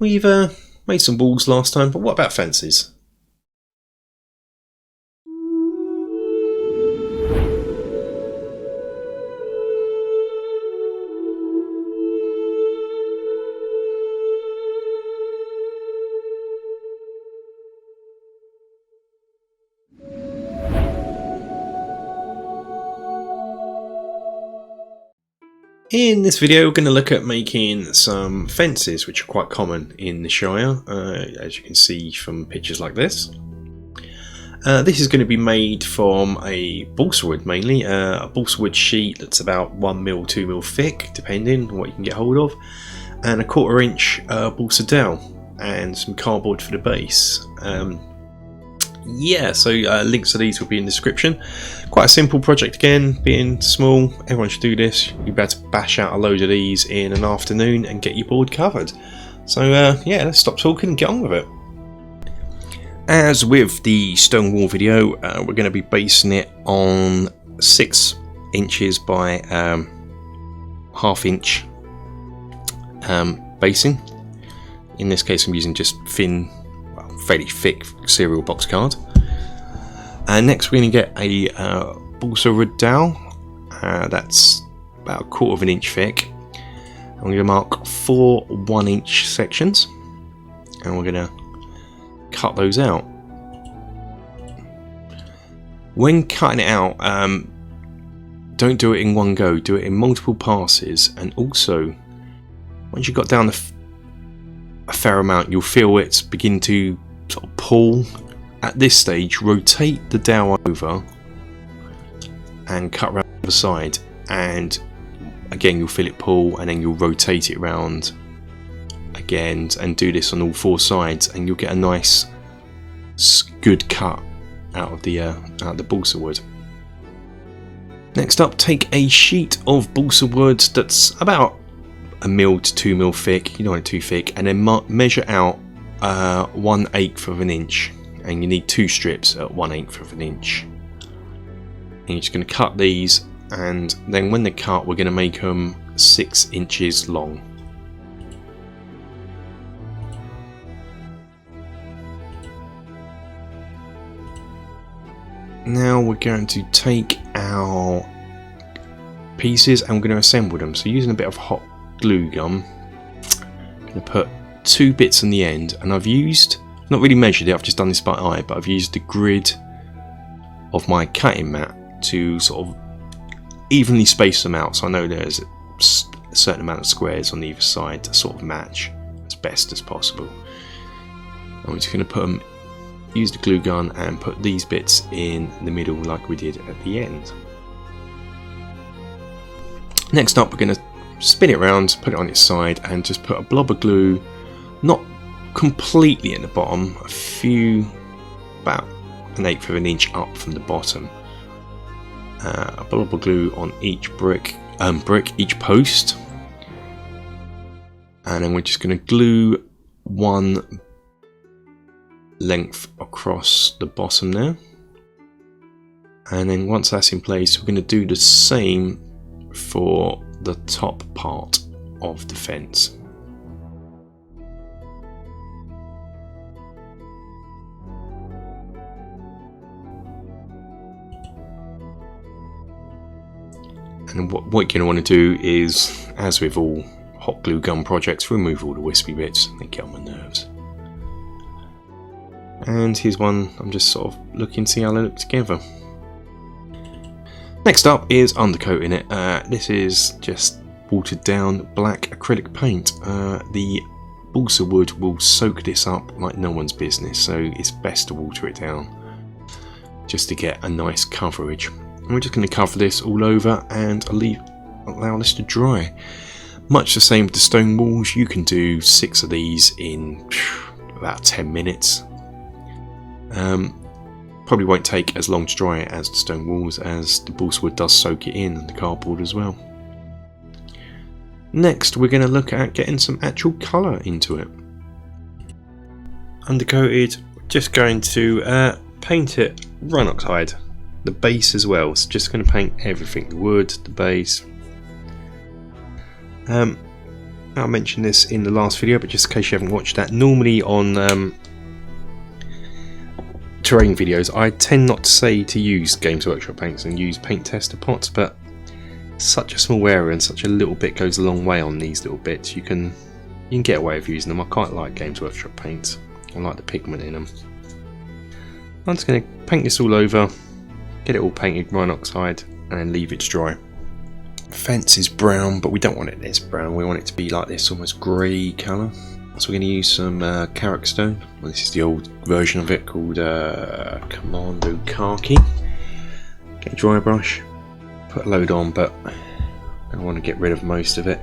We've made some walls last time, but what about fences? In this video we're going to look at making some fences which are quite common in the Shire, as you can see from pictures like this. This is going to be made from a balsa wood mainly, a balsa wood sheet that's about 1mm, 2mm thick depending on what you can get hold of, and a 1/4 inch balsa dowel and some cardboard for the base. Yeah, so links to these will be in the description. Quite a simple project again, being small, everyone should do this. You'll be able to bash out a load of these in an afternoon and get your board covered. So yeah, let's stop talking and get on with it. As with the stone wall video, we're going to be basing it on 6 inches by 1/2 inch basing. In this case I'm using just thin, fairly thick cereal box card. And next we're going to get a balsa wood dowel that's about 1/4 inch thick. I'm going to mark 4 1-inch sections and we're going to cut those out. When cutting it out, don't do it in one go, do it in multiple passes, and also once you've got down a fair amount you'll feel it begin to sort of pull. At this stage, rotate the dowel over and cut around the side, and again you'll feel it pull, and then you'll rotate it around again and do this on all 4 sides, and you'll get a nice good cut out of the balsa wood. Next up, take a sheet of balsa wood that's about 1mm to 2mm thick, you don't want it too thick, and then measure out 1/8 of an inch, and you need 2 strips at 1/8 of an inch. And you're just going to cut these, and then when they're cut we're going to make them 6 inches long. Now we're going to take our pieces and we're going to assemble them. So using a bit of hot glue gun, I'm going to put 2 bits on the end, and I've used, not really measured it, I've just done this by eye, but I've used the grid of my cutting mat to sort of evenly space them out, so I know there's a certain amount of squares on either side to sort of match as best as possible. I'm just going to put them, use the glue gun and put these bits in the middle like we did at the end. Next up we're going to spin it around, put it on its side, and just put a blob of glue, not completely at the bottom, a few, about 1/8 of an inch up from the bottom. A blob of glue on each each post, and then we're just going to glue 1 length across the bottom there, and then once that's in place we're going to do the same for the top part of the fence. And what you're going to want to do is, as with all hot glue gun projects, remove all the wispy bits, they get on my nerves. And here's one, I'm just sort of looking to see how they look together. Next up is undercoating it. This is just watered down black acrylic paint. The balsa wood will soak this up like no one's business, so it's best to water it down just to get a nice coverage. And we're just going to cover this all over and allow this to dry. Much the same with the stone walls, you can do 6 of these in about 10 minutes. Probably won't take as long to dry as the stone walls, as the balsa wood does soak it in, and the cardboard as well. Next we're going to look at getting some actual colour into it. Undercoated, just going to paint it run oxide, the base as well, so just going to paint everything, the wood, the base. And I mentioned this in the last video, but just in case you haven't watched that, normally on terrain videos I tend not to say to use Games Workshop paints and use paint tester pots, but such a small area and such a little bit goes a long way on these little bits. You can get away with using them. I quite like Games Workshop paints. I like the pigment in them. I'm just going to paint this all over, get it all painted brine oxide, and then leave it to dry. The fence is brown, but we don't want it this brown. We want it to be like this almost grey colour. So we're going to use some Carrick stone. Well, this is the old version of it called Commando Khaki. Get a dry brush, put a load on, but I want to get rid of most of it.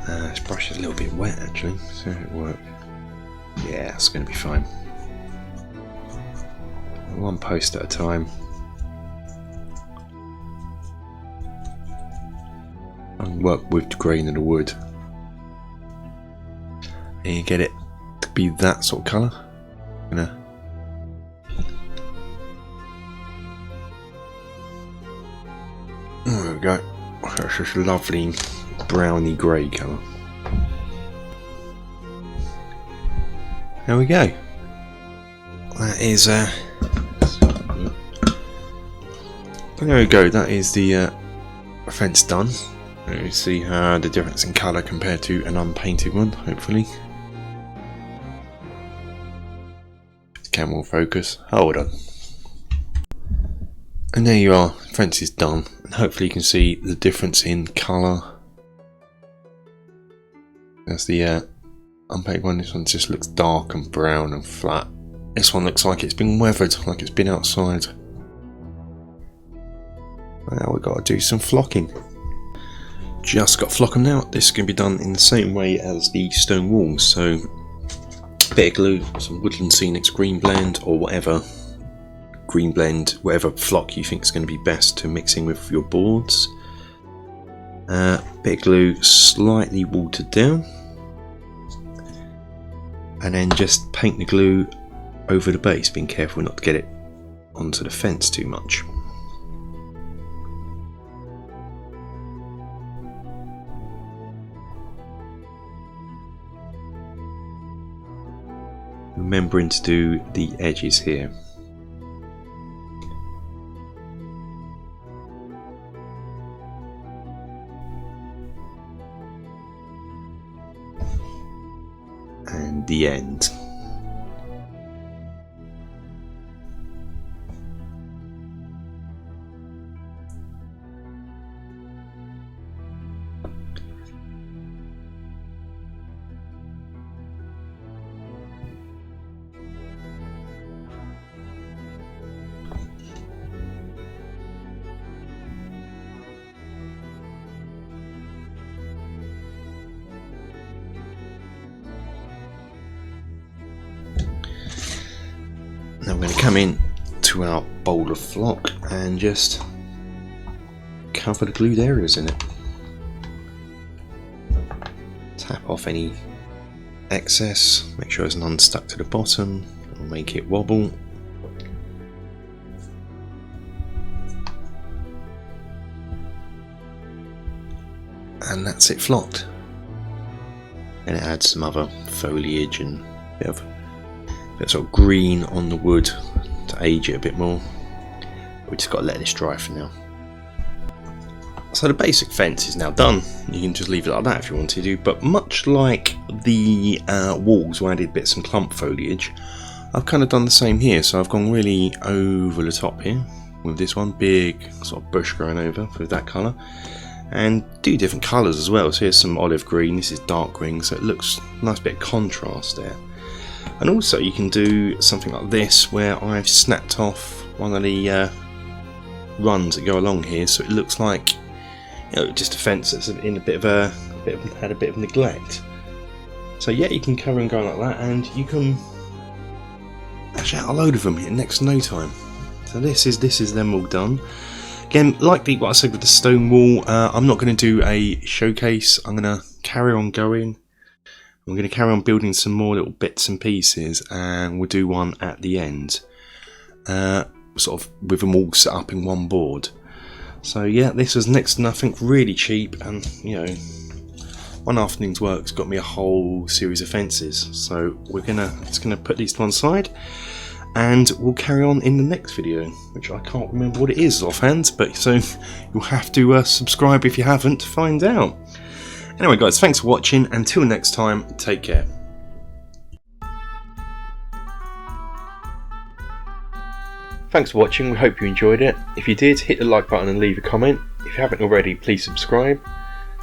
This brush is a little bit wet actually, so it'll work. Yeah, it's going to be fine. One post at a time. And work with the grain of the wood. And you get it to be that sort of colour. There we go. That's just a lovely browny grey colour. There we go. That is there we go. That is the fence done. You see the difference in colour compared to an unpainted one, hopefully. Camera focus. Hold on. And there you are, the fence is done. And hopefully you can see the difference in colour. That's the unpainted one. This one just looks dark and brown and flat. This one looks like it's been weathered, like it's been outside. Now we've got to do some flocking. Just got to flock them now. This is going to be done in the same way as the stone walls. So, bit of glue, some Woodland Scenics green blend or whatever green blend, whatever flock you think is going to be best to mix in with your boards. Bit of glue, slightly watered down, and then just paint the glue over the base, being careful not to get it onto the fence too much. Remembering to do the edges here. And the end. Now we're going to come in to our bowl of flock and just cover the glued areas in it. Tap off any excess, make sure there's none stuck to the bottom, it'll make it wobble. And that's it flocked. And it adds some other foliage and a bit of sort of green on the wood to age it a bit more. We just got to let this dry for now. So the basic fence is now done. You can just leave it like that if you want to, but much like the walls where I did bits and clump foliage, I've kind of done the same here. So I've gone really over the top here with this one big sort of bush growing over with that colour, and do different colours as well. So here's some olive green, this is dark green, so it looks a nice bit of contrast there. And also you can do something like this where I've snapped off one of the runs that go along here, so it looks like, you know, just a fence that's in a bit of had a bit of neglect. So yeah, you can carry on going like that, and you can ash out a load of them in next to no time. So this is them all done. Again, like what I said with the stone wall, I'm not going to do a showcase. I'm going to carry on going. I'm going to carry on building some more little bits and pieces, and we'll do one at the end, sort of with them all set up in one board. So yeah, this was next to nothing, really cheap, and you know, one afternoon's work's got me a whole series of fences. So we're just gonna put these to one side, and we'll carry on in the next video, which I can't remember what it is offhand, but so you'll have to subscribe if you haven't to find out. Anyway guys, thanks for watching. Until next time, take care. Thanks for watching, we hope you enjoyed it. If you did, hit the like button and leave a comment. If you haven't already, please subscribe.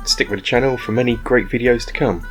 Stick with the channel for many great videos to come.